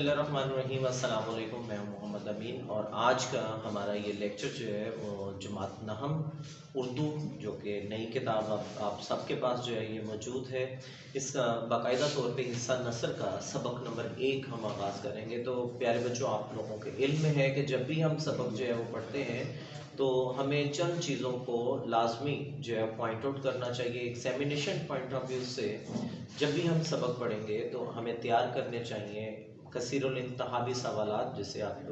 اللہ الرحمن الرحیم۔ السلام علیکم، میں محمد امین اور آج کا ہمارا یہ لیکچر جو ہے وہ جماعت نحم اردو، جو کہ نئی کتاب آپ سب کے پاس جو ہے یہ موجود ہے، اس کا باقاعدہ طور پہ حصہ نثر کا سبق نمبر 1 ہم آغاز کریں گے۔ تو پیارے بچوں، آپ لوگوں کے علم میں ہے کہ جب بھی ہم سبق جو ہے وہ پڑھتے ہیں تو ہمیں چند چیزوں کو لازمی جو ہے پوائنٹ آؤٹ کرنا چاہیے۔ ایگزامینیشن پوائنٹ آف ویو سے جب بھی ہم سبق پڑھیں گے تو ہمیں تیار کرنے چاہیے کثیر الانتخابی سوالات، جسے آپ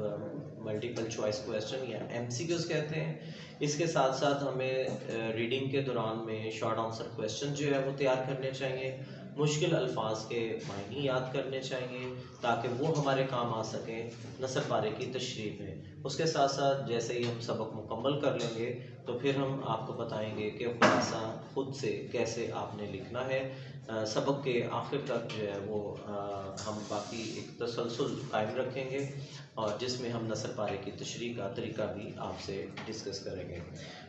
ملٹیپل چوائس کویسچن یا ایم سی کیوز کہتے ہیں۔ اس کے ساتھ ساتھ ہمیں ریڈنگ کے دوران میں شارٹ آنسر کویسچن جو ہے وہ تیار کرنے چاہیے، مشکل الفاظ کے معنی یاد کرنے چاہیے تاکہ وہ ہمارے کام آ سکیں نثر پارے کی تشریح میں۔ اس کے ساتھ ساتھ جیسے ہی ہم سبق مکمل کر لیں گے تو پھر ہم آپ کو بتائیں گے کہ خلاصہ خود سے کیسے آپ نے لکھنا ہے۔ سبق کے آخر تک جو ہے وہ ہم باقی ایک تسلسل قائم رکھیں گے اور جس میں ہم نثر پارے کی تشریح کا طریقہ بھی آپ سے ڈسکس کریں گے۔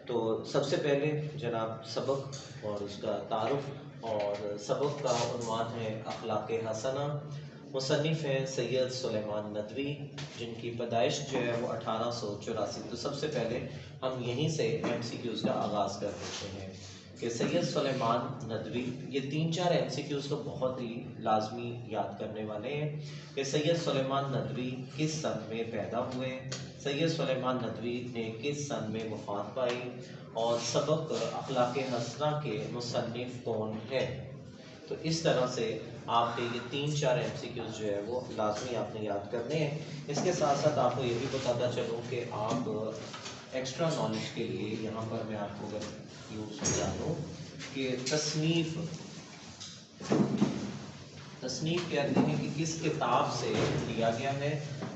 تو سب سے پہلے جناب سبق اور اس کا تعارف، اور سبق کا عنوان ہے اخلاق حسنہ۔ مصنف ہیں سید سلیمان ندوی، جن کی پیدائش جو ہے وہ 1884۔ تو سب سے پہلے ہم یہیں سے ایم سی کیوز کا آغاز کر دیتے ہیں کہ سید سلیمان ندوی، یہ 3-4 ایم سی کیوز کو بہت ہی لازمی یاد کرنے والے ہیں کہ سید سلیمان ندوی کس سن میں پیدا ہوئے، سید سلیمان ندوی نے کس سن میں وفات پائی، اور سبق اخلاق حسنہ کے مصنف کون ہے۔ تو اس طرح سے آپ کے یہ 3-4 ایم سی کیوز جو ہے وہ لازمی آپ نے یاد کرنے ہیں۔ اس کے ساتھ ساتھ آپ کو یہ بھی بتاتا چلوں کہ آپ ایکسٹرا نالج کے لیے یہاں پر میں آپ کو اگر یوں سمجھا دوں کہ تصنیف کہتے ہیں کہ کس کتاب سے لیا گیا ہے،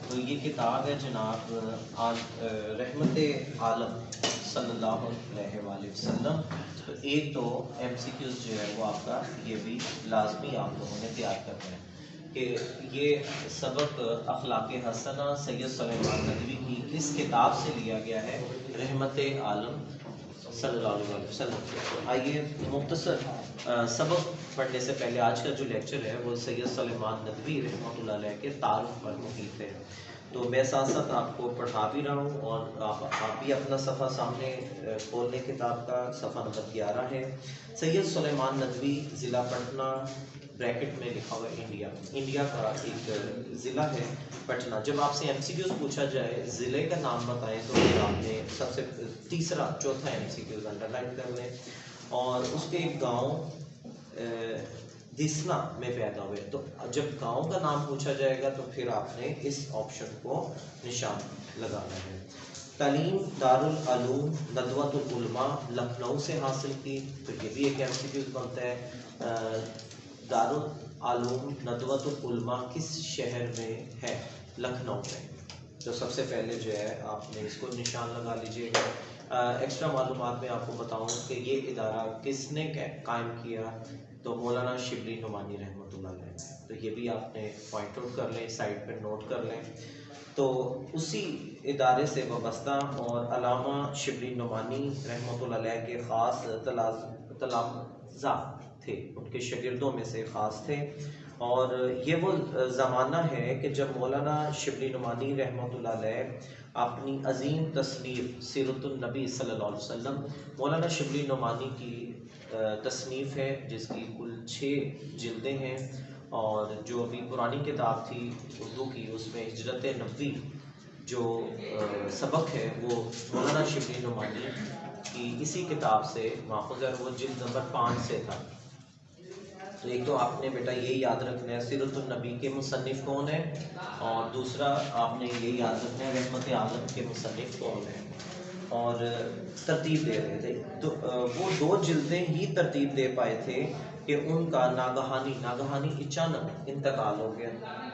تو یہ کتاب ہے جناب رحمت عالم صلی اللہ علیہ وآلہ وسلم۔ تو ایک تو ایم سی کیوز جو ہے وہ آپ کا یہ بھی لازمی آپ لوگوں نے تیار کرنا ہے کہ یہ سبق اخلاق حسنہ سید سلیمان ندوی کی کس کتاب سے لیا گیا ہے، رحمت عالم صلی اللہ علیہ وسلم۔ تو آئیے مختصر سبق پڑھنے سے پہلے آج کا جو لیکچر ہے وہ سید سلیمان ندوی رحمۃ اللہ علیہ کے تعارف پر محیط ہے۔ تو میں ساتھ ساتھ آپ کو پڑھا بھی رہا ہوں اور آپ بھی اپنا صفحہ سامنے کھول لیں، کتاب کا صفحہ نمبر 11 ہے۔ سید سلیمان ندوی، ضلع پٹنہ، بریکٹ میں لکھا ہوا ہے انڈیا کا ایک ضلع ہے پٹنہ۔ جب آپ سے ایم سی کیوز پوچھا جائے ضلع کا نام بتائیں تو پھر آپ نے سب سے چوتھا MCQs underline کر لیں، اور اس کے ایک گاؤں دسنا میں پیدا ہوئے۔ تو جب گاؤں کا نام پوچھا جائے گا تو پھر آپ نے اس آپشن کو نشان لگانا ہے۔ تعلیم دارالعلوم ندوۃ العلماء لکھنؤ سے حاصل کی، تو یہ بھی ایک ایم سی کیوز بنتا ہے۔ دارالعلوم ندوۃ العلماء کس شہر میں ہے؟ لکھنؤ میں۔ تو سب سے پہلے جو ہے آپ نے اس کو نشان لگا لیجئے گا۔ ایکسٹرا معلومات میں آپ کو بتاؤں کہ یہ ادارہ کس نے قائم کیا، تو مولانا شبلی نعمانی رحمۃ اللہ علیہ۔ تو یہ بھی آپ نے پوائنٹ آؤٹ کر لیں، سائڈ پہ نوٹ کر لیں۔ تو اسی ادارے سے وابستہ اور علامہ شبلی نعمانی رحمۃ اللہ علیہ کے خاص تلامذہ تھے، ان کے شاگردوں میں سے خاص تھے، اور یہ وہ زمانہ ہے کہ جب مولانا شبلی نعمانی رحمۃ اللہ علیہ اپنی عظیم تصنیف سیرت النبی صلی اللہ علیہ وسلم، مولانا شبلی نعمانی کی تصنیف ہے جس کی کل 6 جلدیں ہیں، اور جو ابھی پرانی کتاب تھی اردو کی اس میں ہجرت نبوی جو سبق ہے وہ مولانا شبلی نعمانی کی اسی کتاب سے ماخوذ ہے، وہ جلد نمبر 5 سے تھا۔ تو ایک تو آپ نے بیٹا یہ یاد رکھنا ہے سیرت النبی کے مصنف کون ہے، اور دوسرا آپ نے یہ یاد رکھنا ہے رحمت عالم کے مصنف کون ہے، اور ترتیب دے رہے تھے۔ تو وہ 2 جلدیں ہی ترتیب دے پائے تھے کہ ان کا ناگہانی اچانک انتقال ہو گیا،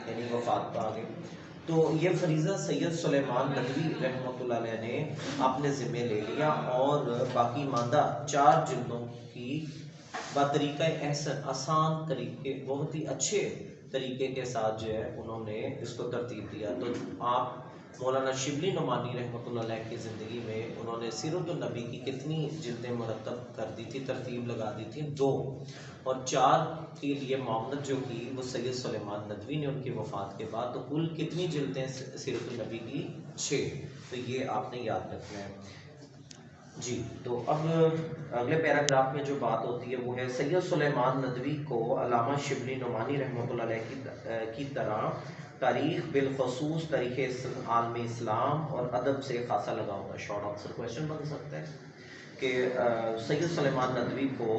یعنی وفات پا گئے۔ تو یہ فریضہ سید سلیمان ندوی رحمۃ اللہ علیہ نے اپنے ذمے لے لیا، اور باقی ماندہ 4 جلدوں کی بطریقہ احسن، آسان طریقے، بہت ہی اچھے طریقے کے ساتھ جو ہے انہوں نے اس کو ترتیب دیا۔ تو آپ مولانا شبلی نعمانی رحمۃ اللہ کی ज़िंदगी में उन्होंने सीरत नबी की कितनी जिल्दें मुरतब कर दी थी, तरतीब लगा दी थी? 2, और 4 के लिए मामलत जो की वो सैयद सुलेमान नदवी ने उनकी वफ़ात के बाद, तो कुल कितनी जिल्दें सीरत नबी की? 6। तो ये आपने याद रखना है जी। तो अब अगले पैराग्राफ में जो बात होती है वो है सैयद सुलेमान नदवी को अल्लामा शिबली नोमानी रहमतुल्लाह अलैह की तरह तारीख़ बिलखसूस तारीख़ आलम इस्लाम और अदब से खासा लगा होगा। शॉर्ट आंसर क्वेश्चन बन सकता है कि सैयद सुलेमान नदवी को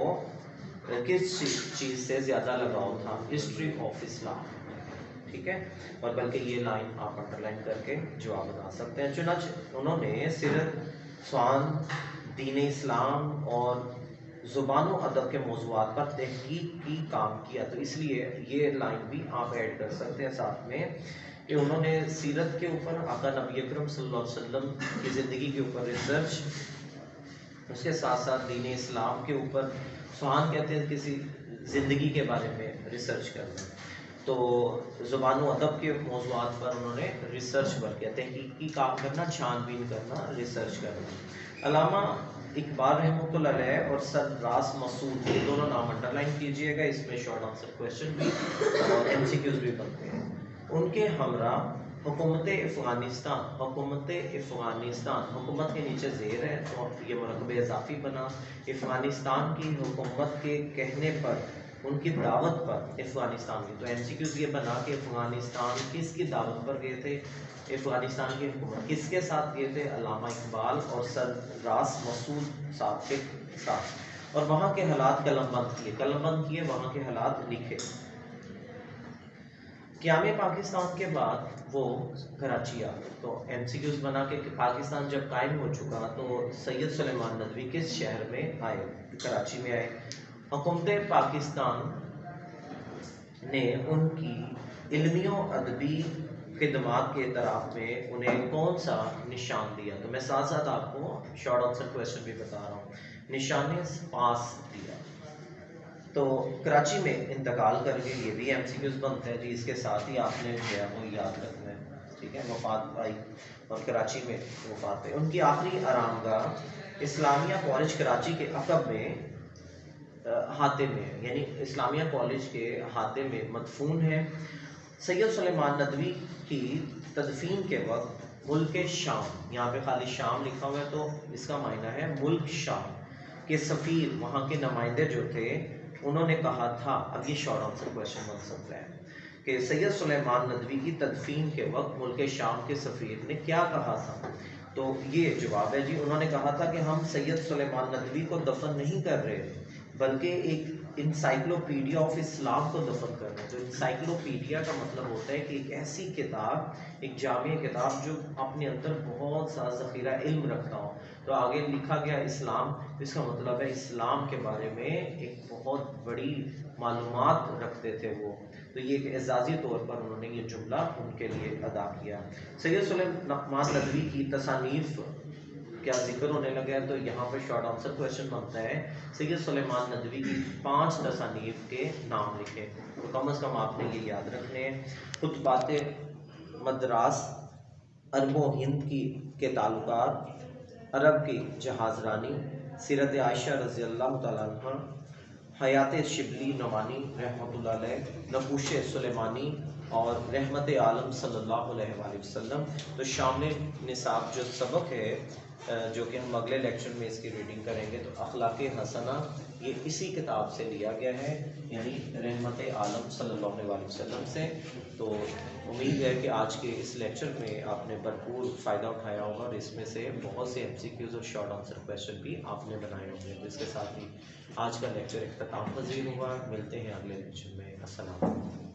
किस चीज़ से ज़्यादा लगाव था? हिस्ट्री ऑफ इस्लाम, ठीक है। और बल्कि ये लाइन आप अंडरलाइन करके जवाब बता सकते हैं। चुनांचे उन्होंने सिर्फ स्वान दीन इस्लाम और ज़ुबान व अदब के मौज़ूआत पर तहक़ीक़ की काम किया, तो इसलिए ये लाइन भी आप ऐड कर सकते हैं साथ में कि उन्होंने सीरत के ऊपर, आका नबी अकरम सल्लल्लाहु अलैहि वसल्लम की ज़िंदगी के ऊपर रिसर्च, उसके साथ साथ दीन इस्लाम के ऊपर, स्वान कहते हैं किसी ज़िंदगी के बारे में रिसर्च करना, तो ज़ुबान व अदब के मौज़ूआत पर उन्होंने रिसर्च वर्क किया, तहक़ीक़ी काम करना, छानबीन करना, रिसर्च करना। अल्लामा इकबाल रहमतुल्लाह अलैह और सर रास मसूद, ये दोनों नाम अंडरलाइन कीजिएगा, इसमें शॉर्ट आंसर क्वेश्चन भी और MCQs भी बनते हैं। उनके हमरा हुकूमत अफ़गानिस्तान, हुकूमत के नीचे ज़ेर है तो ये मरकब इजाफ़ी बना, अफ़गानिस्तान की हुकूमत के कहने पर, उनकी दावत पर, अफ़गानिस्तान की, तो MCQs ये बना कि अफ़गानिस्तान किसकी दावत पर गए थे? अफ़गानिस्तान की हुकूमत किसके साथ गए थे? अल्लामा इकबाल और सर रास मसूद साहब के साथ, और वहाँ के हालात कलमबंद किए, वहाँ के हालात लिखे। क़याम पाकिस्तान के बाद वो कराची आ गए, तो MCQs बना के पाकिस्तान जब कायम हो चुका तो सैयद सुलेमान नदवी किस शहर में आए? कराची में आए। हुकूमत पाकिस्तान ने उनकी इल्मी और अदबी खिदमात के तरफ में उन्हें कौन सा निशान दिया? तो मैं साथ साथ आपको शॉर्ट आंसर क्वेश्चन भी बता रहा हूँ। निशान पास दिया। तो कराची में इंतकाल करके, ये भी MCQs बनते हैं जी, इसके साथ ही आपने जो है वो याद रखना है, ठीक है। वफात पाई और कराची में वफात पाई। उनकी आखिरी आरामगाह इस्लामिया कॉलेज कराची के अकब में हाते में, यानी इस्लामिया कॉलेज के हाते में मदफून है। सैयद सुलेमान नदवी की तदफीन के वक्त मुल्क शाम, यहाँ पे खाली शाम लिखा हुआ है तो इसका मायना है मुल्क शाम के सफ़ीर, वहाँ के नुमाइंदे जो थे, उन्होंने कहा था, अब ये शॉर्ट आंसर क्वेश्चन बन सकता है कि सैयद सुलेमान नदवी की तदफीन के वक्त मुल्क शाम के सफ़ीर ने क्या कहा था? तो ये जवाब है जी, उन्होंने कहा था कि हम सैयद सुलेमान नदवी को दफन नहीं कर रहे, बल्कि एक इंसाइक्लोपीडिया ऑफ इस्लाम को दफन कर रहे हैं। तो इंसाइक्लोपीडिया का मतलब होता है कि एक ऐसी किताब, एक जामिया किताब जो अपने अंदर बहुत सा ज़ख़ीरा इल्म रखता हो। तो आगे लिखा गया इस्लाम, तो इसका मतलब है इस्लाम के बारे में एक बहुत बड़ी मालूमात रखते थे वो। तो ये एक एजाज़ी तौर पर उन्होंने ये जुमला उनके लिए अदा किया। सैयद सुलेमान नदवी की तसानीफ़ क्या जिक्र होने लगा है, तो यहाँ पर शॉर्ट आंसर क्वेश्चन बनता है सैयद सुलेमान नदवी की 5 तसानीफ़ के नाम लिखें, तो कम अज़ कम आपने ये याद रखने हैं। खुतबात मद्रास, अरबो हिंद के ताल्लुकात, अरब की जहाज़रानी, सीरत आयशा रज़ी अल्लाह तआला अन्हा, हयात शिबली नोमानी रहमतुल्लाह अलैह, नक़ूश सुलेमानी और रहमत आलम सल्लल्लाहु अलैहि वसल्लम। तो शामिल निसाब जो सबक है, जो कि हम अगले लेक्चर में इसकी रीडिंग करेंगे, तो अखलाक़ हसना ये इसी किताब से लिया गया है, यानी रहमत आलम सल्लल्लाहु अलैहि वसल्लम से। तो उम्मीद है कि आज के इस लेक्चर में आपने भरपूर फ़ायदा उठाया होगा और इसमें से बहुत से MCQs और शॉर्ट आंसर क्वेश्चन भी आपने बनाए होंगे। तो इसके साथ ही आज का लेक्चर इख्तिताम पज़ीर हुआ। मिलते हैं अगले लेक्चर में। अस्सलाम वालेकुम।